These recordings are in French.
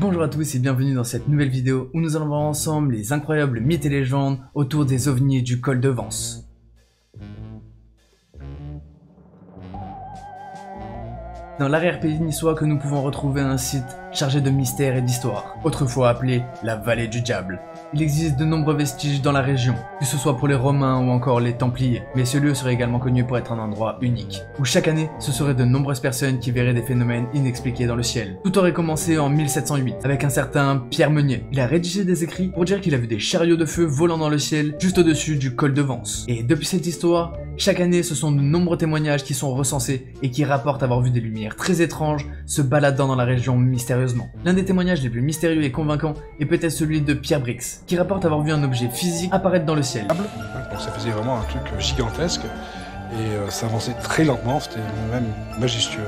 Bonjour à tous et bienvenue dans cette nouvelle vidéo où nous allons voir ensemble les incroyables mythes et légendes autour des ovnis du col de Vence. Dans l'arrière-pays niçois que nous pouvons retrouver un site chargé de mystères et d'histoires, autrefois appelé la vallée du diable. Il existe de nombreux vestiges dans la région, que ce soit pour les Romains ou encore les Templiers, mais ce lieu serait également connu pour être un endroit unique, où chaque année, ce seraient de nombreuses personnes qui verraient des phénomènes inexpliqués dans le ciel. Tout aurait commencé en 1708, avec un certain Pierre Meunier. Il a rédigé des écrits pour dire qu'il a vu des chariots de feu volant dans le ciel, juste au-dessus du col de Vence. Et depuis cette histoire, chaque année, ce sont de nombreux témoignages qui sont recensés et qui rapportent avoir vu des lumières très étranges se baladant dans la région mystérieusement. L'un des témoignages les plus mystérieux et convaincants est peut-être celui de Pierre Brix, qui rapporte avoir vu un objet physique apparaître dans le ciel. Donc ça faisait vraiment un truc gigantesque et ça avançait très lentement, c'était même majestueux.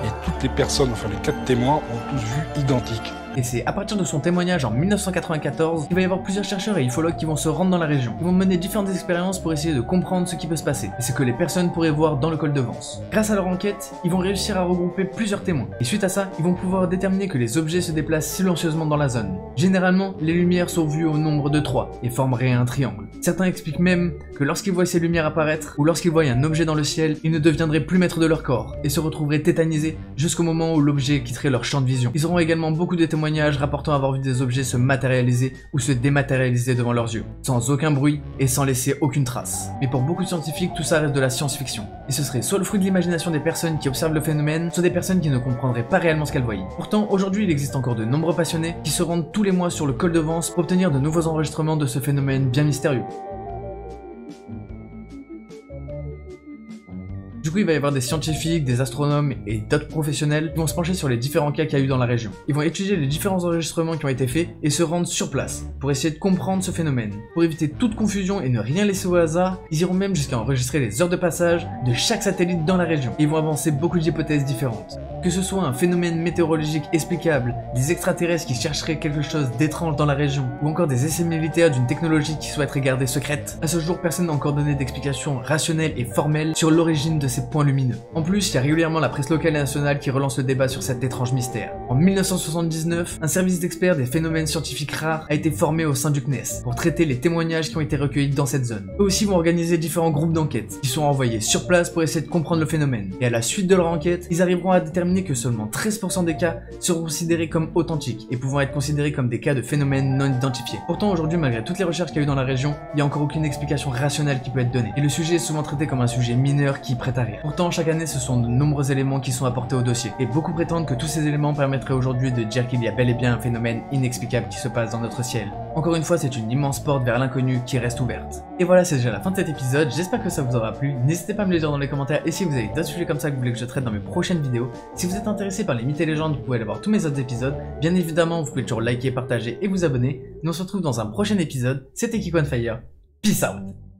Et toutes les personnes, enfin les 4 témoins, ont tous vu identique. Et c'est à partir de son témoignage en 1994 qu'il va y avoir plusieurs chercheurs et ufologues qui vont se rendre dans la région. Ils vont mener différentes expériences pour essayer de comprendre ce qui peut se passer et ce que les personnes pourraient voir dans le col de Vence. Grâce à leur enquête, ils vont réussir à regrouper plusieurs témoins. Et suite à ça, ils vont pouvoir déterminer que les objets se déplacent silencieusement dans la zone. Généralement, les lumières sont vues au nombre de 3 et formeraient un triangle. Certains expliquent même que lorsqu'ils voient ces lumières apparaître ou lorsqu'ils voient un objet dans le ciel, ils ne deviendraient plus maîtres de leur corps et se retrouveraient tétanisés jusqu'au moment où l'objet quitterait leur champ de vision. Ils auront également beaucoup de témoignages rapportant avoir vu des objets se matérialiser ou se dématérialiser devant leurs yeux, sans aucun bruit et sans laisser aucune trace. Mais pour beaucoup de scientifiques, tout ça reste de la science-fiction. Et ce serait soit le fruit de l'imagination des personnes qui observent le phénomène, soit des personnes qui ne comprendraient pas réellement ce qu'elles voyaient. Pourtant, aujourd'hui, il existe encore de nombreux passionnés qui se rendent tous les mois sur le col de Vence pour obtenir de nouveaux enregistrements de ce phénomène bien mystérieux. Du coup, il va y avoir des scientifiques, des astronomes et d'autres professionnels qui vont se pencher sur les différents cas qu'il y a eu dans la région. Ils vont étudier les différents enregistrements qui ont été faits et se rendre sur place pour essayer de comprendre ce phénomène. Pour éviter toute confusion et ne rien laisser au hasard, ils iront même jusqu'à enregistrer les heures de passage de chaque satellite dans la région. Et ils vont avancer beaucoup d'hypothèses différentes. Que ce soit un phénomène météorologique explicable, des extraterrestres qui chercheraient quelque chose d'étrange dans la région, ou encore des essais militaires d'une technologie qui souhaiterait garder secrète, à ce jour personne n'a encore donné d'explication rationnelle et formelle sur l'origine de ces points lumineux. En plus, il y a régulièrement la presse locale et nationale qui relance le débat sur cet étrange mystère. En 1979, un service d'experts des phénomènes scientifiques rares a été formé au sein du CNES pour traiter les témoignages qui ont été recueillis dans cette zone. Eux aussi vont organiser différents groupes d'enquête qui sont envoyés sur place pour essayer de comprendre le phénomène. Et à la suite de leur enquête, ils arriveront à déterminer que seulement 13% des cas seront considérés comme authentiques et pouvant être considérés comme des cas de phénomènes non identifiés. Pourtant aujourd'hui, malgré toutes les recherches qu'il y a eu dans la région, il n'y a encore aucune explication rationnelle qui peut être donnée. Et le sujet est souvent traité comme un sujet mineur qui prête à rire. Pourtant, chaque année, ce sont de nombreux éléments qui sont apportés au dossier. Et beaucoup prétendent que tous ces éléments permettraient aujourd'hui de dire qu'il y a bel et bien un phénomène inexplicable qui se passe dans notre ciel. Encore une fois, c'est une immense porte vers l'inconnu qui reste ouverte. Et voilà, c'est déjà la fin de cet épisode. J'espère que ça vous aura plu. N'hésitez pas à me le dire dans les commentaires et si vous avez d'autres sujets comme ça que vous voulez que je traite dans mes prochaines vidéos. Si vous êtes intéressé par les mythes et légendes, vous pouvez aller voir tous mes autres épisodes. Bien évidemment, vous pouvez toujours liker, partager et vous abonner. Nous on se retrouve dans un prochain épisode. C'était Kiko on Fire. Peace out.